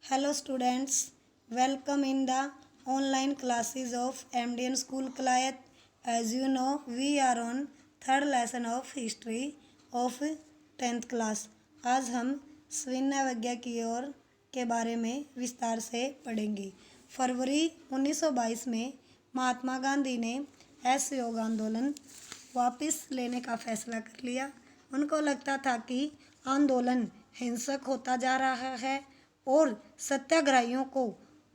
Hello students, welcome in the online classes of MDN School Kalayat. As you know, we are on third lesson of history of 10th class. आज हम स्विन्यावज्ञा की ओर के बारे में विस्तार से पढ़ेंगे। फरवरी 1922 में महात्मा गांधी ने असहयोग आंदोलन वापस लेने का फैसला कर लिया। उनको लगता था कि आंदोलन हिंसक होता जा रहा है और सत्याग्रहियों को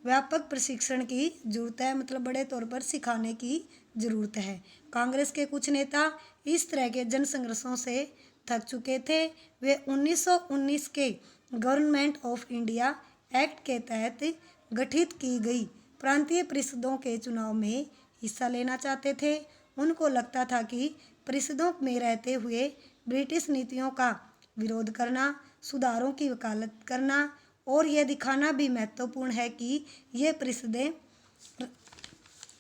व्यापक प्रशिक्षण की जरूरत है, मतलब बड़े तौर पर सिखाने की जरूरत है। कांग्रेस के कुछ नेता इस तरह के जन संघर्षों से थक चुके थे। वे 1919 के गवर्नमेंट ऑफ इंडिया एक्ट के तहत गठित की गई प्रांतीय परिषदों के चुनाव में हिस्सा लेना चाहते थे। उनको लगता था कि परिषदों में रहते हुए ब्रिटिश नीतियों का विरोध करना, सुधारों की वकालत करना और यह दिखाना भी महत्वपूर्ण है कि ये परिषदें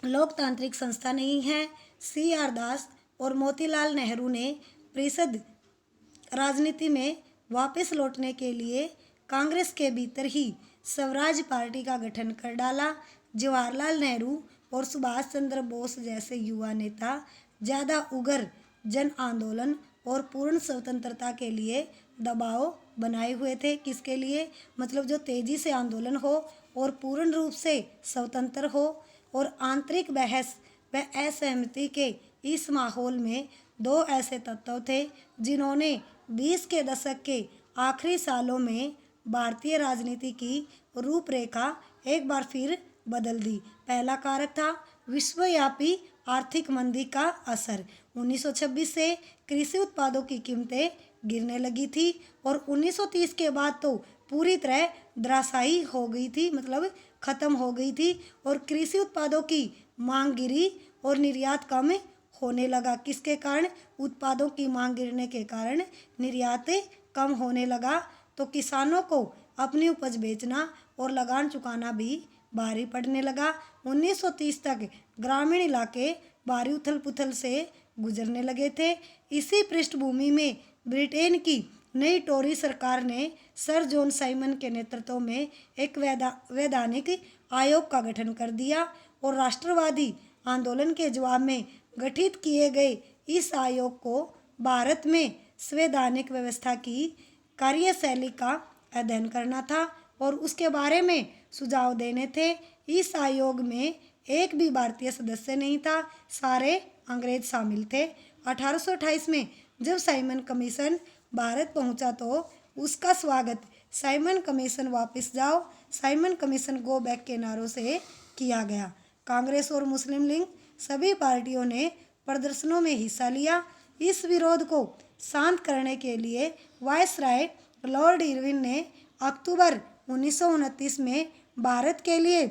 लोकतांत्रिक संस्था नहीं है। C.R. दास और मोतीलाल नेहरू ने परिषद राजनीति में वापस लौटने के लिए कांग्रेस के भीतर ही स्वराज पार्टी का गठन कर डाला। जवाहरलाल नेहरू और सुभाष चंद्र बोस जैसे युवा नेता ज़्यादा उग्र जन आंदोलन और पूर्ण स्वतंत्रता के लिए दबाव बनाए हुए थे। किसके लिए? मतलब जो तेजी से आंदोलन हो और पूर्ण रूप से स्वतंत्र हो। और आंतरिक बहस व असहमति के इस माहौल में दो ऐसे तत्व थे जिन्होंने 20 के दशक के आखिरी सालों में भारतीय राजनीति की रूपरेखा एक बार फिर बदल दी। पहला कारक था विश्वव्यापी आर्थिक मंदी का असर। 1926 से कृषि उत्पादों की कीमतें गिरने लगी थी और 1930 के बाद तो पूरी तरह धराशायी हो गई थी, मतलब खत्म हो गई थी और कृषि उत्पादों की मांग गिरी और निर्यात कम होने लगा। किसके कारण? उत्पादों की मांग गिरने के कारण निर्यात कम होने लगा, तो किसानों को अपनी उपज बेचना और लगान चुकाना भी भारी पड़ने लगा। 1930 तक ग्रामीण इलाके भारी उथल पुथल से गुजरने लगे थे। इसी पृष्ठभूमि में ब्रिटेन की नई टोरी सरकार ने सर जॉन साइमन के नेतृत्व में एक वैधानिक आयोग का गठन कर दिया और राष्ट्रवादी आंदोलन के जवाब में गठित किए गए इस आयोग को भारत में संवैधानिक व्यवस्था की कार्यशैली का अध्ययन करना था और उसके बारे में सुझाव देने थे। इस आयोग में एक भी भारतीय सदस्य नहीं था, सारे अंग्रेज शामिल थे। 1828 में जब साइमन कमीशन भारत पहुंचा तो उसका स्वागत साइमन कमीशन वापस जाओ, साइमन कमीशन गो बैक के नारों से किया गया। कांग्रेस और मुस्लिम लीग सभी पार्टियों ने प्रदर्शनों में हिस्सा लिया। इस विरोध को शांत करने के लिए वायसराय लॉर्ड इरविन ने अक्टूबर 1929 में भारत के लिए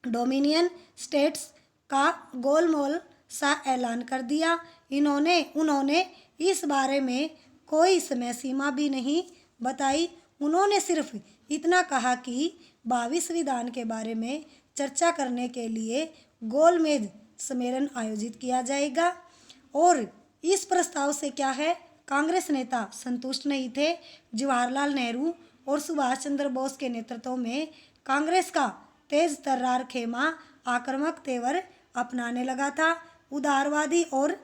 डोमिनियन स्टेट्स का गोलमोल सा ऐलान कर दिया। उन्होंने इस बारे में कोई समय सीमा भी नहीं बताई। उन्होंने सिर्फ इतना कहा कि भावी संविधान के बारे में चर्चा करने के लिए गोलमेज सम्मेलन आयोजित किया जाएगा। और इस प्रस्ताव से क्या है, कांग्रेस नेता संतुष्ट नहीं थे। जवाहरलाल नेहरू और सुभाष चंद्र बोस के नेतृत्व में कांग्रेस का तेज तर्रार खेमा आक्रामक तेवर अपनाने लगा था। उदारवादी और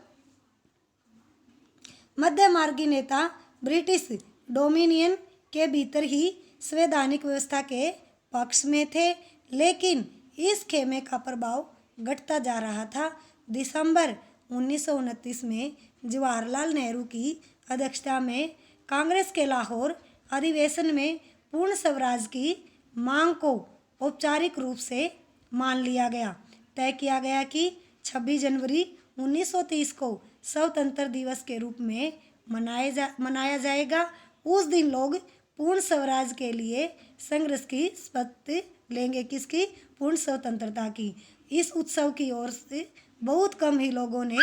मध्यमार्गी नेता ब्रिटिश डोमिनियन के भीतर ही संवैधानिक व्यवस्था के पक्ष में थे, लेकिन इस खेमे का प्रभाव घटता जा रहा था। दिसंबर 1929 में जवाहरलाल नेहरू की अध्यक्षता में कांग्रेस के लाहौर अधिवेशन में पूर्ण स्वराज की मांग को औपचारिक रूप से मान लिया गया। तय किया गया कि 26 जनवरी 1930 को स्वतंत्र दिवस के रूप में मनाया जाएगा। उस दिन लोग पूर्ण स्वराज के लिए संघर्ष की शपथ लेंगे। किसकी? पूर्ण स्वतंत्रता की। इस उत्सव की ओर से बहुत कम ही लोगों ने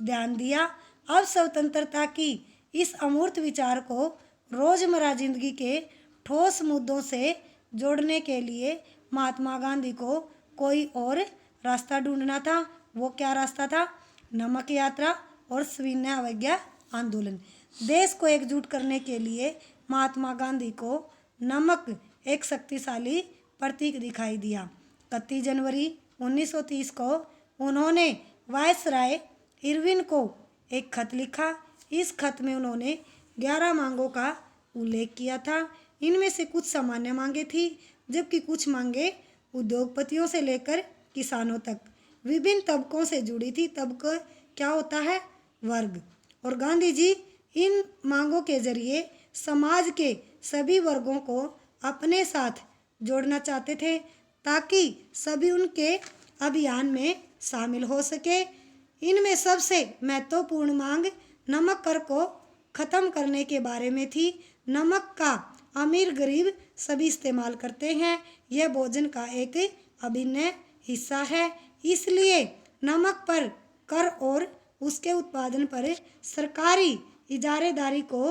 ध्यान दिया। अब स्वतंत्रता की इस अमूर्त विचार को रोजमर्रा जिंदगी के ठोस मुद्दों से जोड़ने के लिए महात्मा गांधी को कोई और रास्ता ढूंढना था। वो क्या रास्ता था? नमक यात्रा और स्विन्यावज्ञा आंदोलन। देश को एकजुट करने के लिए महात्मा गांधी को नमक एक शक्तिशाली प्रतीक दिखाई दिया। 31 जनवरी 1930 को उन्होंने वायसराय इरविन को एक खत लिखा। इस खत में उन्होंने 11 मांगों का उल्लेख किया था। इनमें से कुछ सामान्य मांगे थी, जबकि कुछ मांगे उद्योगपतियों से लेकर किसानों तक विभिन्न तबकों से जुड़ी थी। तबका क्या होता है? वर्ग। और गांधी जी इन मांगों के जरिए समाज के सभी वर्गों को अपने साथ जोड़ना चाहते थे, ताकि सभी उनके अभियान में शामिल हो सके। इनमें सबसे महत्वपूर्ण मांग नमक कर को खत्म करने के बारे में थी। नमक का अमीर गरीब सभी इस्तेमाल करते हैं। यह भोजन का एक अभिन्न हिस्सा है, इसलिए नमक पर कर और उसके उत्पादन पर सरकारी इजारेदारी को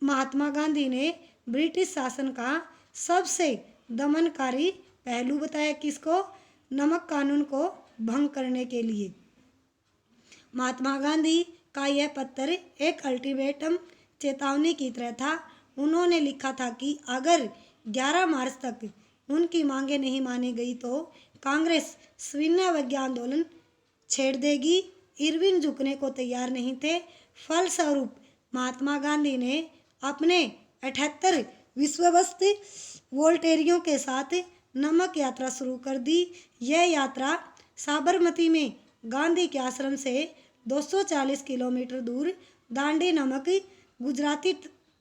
महात्मा गांधी ने ब्रिटिश शासन का सबसे दमनकारी पहलू बताया। किसको? नमक कानून को भंग करने के लिए। महात्मा गांधी का यह पत्र एक अल्टीमेटम चेतावनी की तरह था। उन्होंने लिखा था कि अगर 11 मार्च तक उनकी मांगें नहीं मानी गई तो कांग्रेस सविनय अवज्ञा आंदोलन छेड़ देगी। इरविन झुकने को तैयार नहीं थे। फलस्वरूप महात्मा गांधी ने अपने 78 विश्वस्त वोल्टेरियों के साथ नमक यात्रा शुरू कर दी। यह यात्रा साबरमती में गांधी के आश्रम से 240 किलोमीटर दूर दांडी नामक गुजराती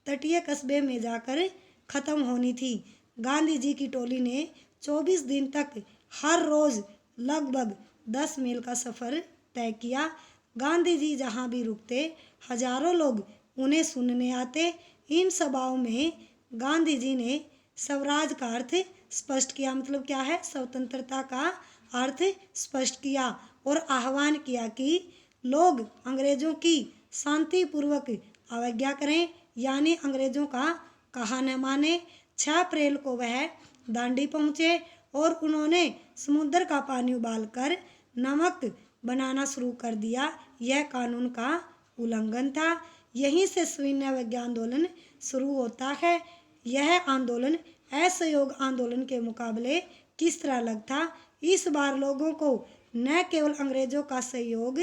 तटीय कस्बे में जाकर खत्म होनी थी। गांधी जी की टोली ने 24 दिन तक हर रोज लगभग 10 मील का सफ़र तय किया। गांधी जी जहाँ भी रुकते हजारों लोग उन्हें सुनने आते। इन सभाओं में गांधी जी ने स्वराज का अर्थ स्पष्ट किया। मतलब क्या है? स्वतंत्रता का अर्थ स्पष्ट किया और आह्वान किया कि लोग अंग्रेजों की शांतिपूर्वक अवज्ञा करें, यानी अंग्रेजों का कहा न माने। 6 अप्रैल को वह दांडी पहुँचे और उन्होंने समुद्र का पानी उबालकर नमक बनाना शुरू कर दिया। यह कानून का उल्लंघन था। यहीं से सविनय अवज्ञा आंदोलन शुरू होता है। यह आंदोलन असहयोग आंदोलन के मुकाबले किस तरह अलग था? इस बार लोगों को न केवल अंग्रेजों का सहयोग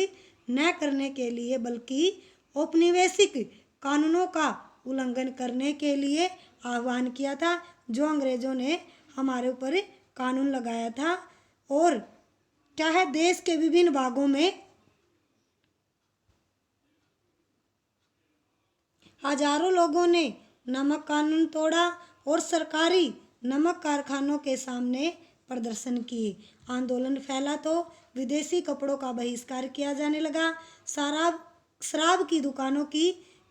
न करने के लिए बल्कि औपनिवेशिक कानूनों का उल्लंघन करने के लिए आह्वान किया था, जो अंग्रेजों ने हमारे ऊपर कानून लगाया था। और क्या है? देश के विभिन्न भागों में हजारों लोगों ने नमक कानून तोड़ा और सरकारी नमक कारखानों के सामने प्रदर्शन किए। आंदोलन फैला तो विदेशी कपड़ों का बहिष्कार किया जाने लगा। शराब की दुकानों की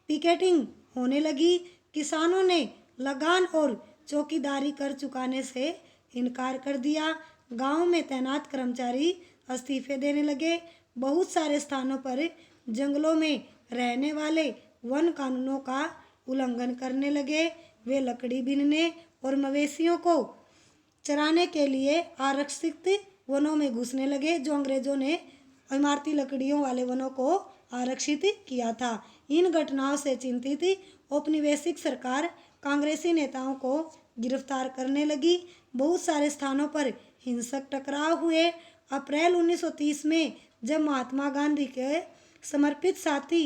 पिकेटिंग होने लगी। किसानों ने लगान और चौकीदारी कर चुकाने से इनकार कर दिया। गांव में तैनात कर्मचारी इस्तीफे देने लगे। बहुत सारे स्थानों पर जंगलों में रहने वाले वन कानूनों का उल्लंघन करने लगे। वे लकड़ी बीनने और मवेशियों को चराने के लिए आरक्षित वनों में घुसने लगे, जो अंग्रेजों ने इमारती लकड़ियों वाले वनों को आरक्षित किया था। इन घटनाओं से चिंतित औपनिवेशिक सरकार कांग्रेसी नेताओं को गिरफ्तार करने लगी। बहुत सारे स्थानों पर हिंसक टकराव हुए। अप्रैल 1930 में जब महात्मा गांधी के समर्पित साथी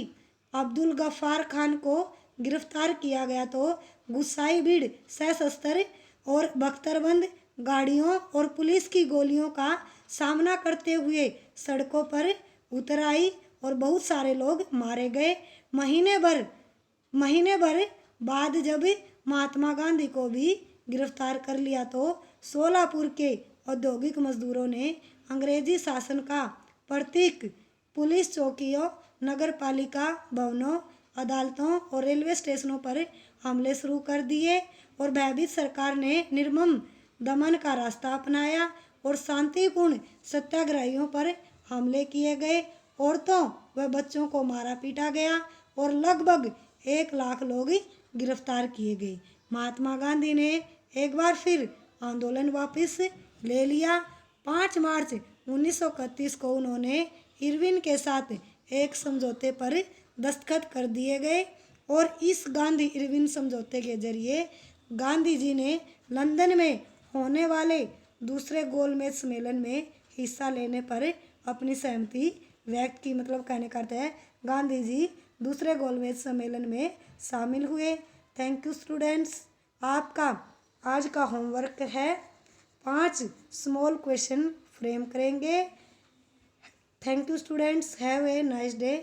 अब्दुल गफ्फार खान को गिरफ्तार किया गया तो गुस्साई भीड़ सशस्त्र और बख्तरबंद गाड़ियों और पुलिस की गोलियों का सामना करते हुए सड़कों पर उतर आई और बहुत सारे लोग मारे गए। महीने भर बाद जब महात्मा गांधी को भी गिरफ्तार कर लिया तो सोलापुर के औद्योगिक मजदूरों ने अंग्रेजी शासन का प्रतीक पुलिस चौकियों, नगर पालिका भवनों, अदालतों और रेलवे स्टेशनों पर हमले शुरू कर दिए और भयभीत सरकार ने निर्मम दमन का रास्ता अपनाया और शांतिपूर्ण सत्याग्रहियों पर हमले किए गए। औरतों व बच्चों को मारा पीटा गया और लगभग 1 लाख लोग गिरफ्तार किए गए। महात्मा गांधी ने एक बार फिर आंदोलन वापस ले लिया। 5 मार्च 1931 को उन्होंने इरविन के साथ एक समझौते पर दस्तखत कर दिए गए और इस गांधी इरविन समझौते के जरिए गांधी जी ने लंदन में होने वाले दूसरे गोलमेज सम्मेलन में हिस्सा लेने पर अपनी सहमति व्यक्त की। मतलब कहने का अर्थ है गांधी जी दूसरे गोलमेज सम्मेलन में शामिल हुए। Thank you students. आपका आज का होमवर्क है 5 स्मॉल क्वेश्चन फ्रेम करेंगे। Thank you students. Have a nice day.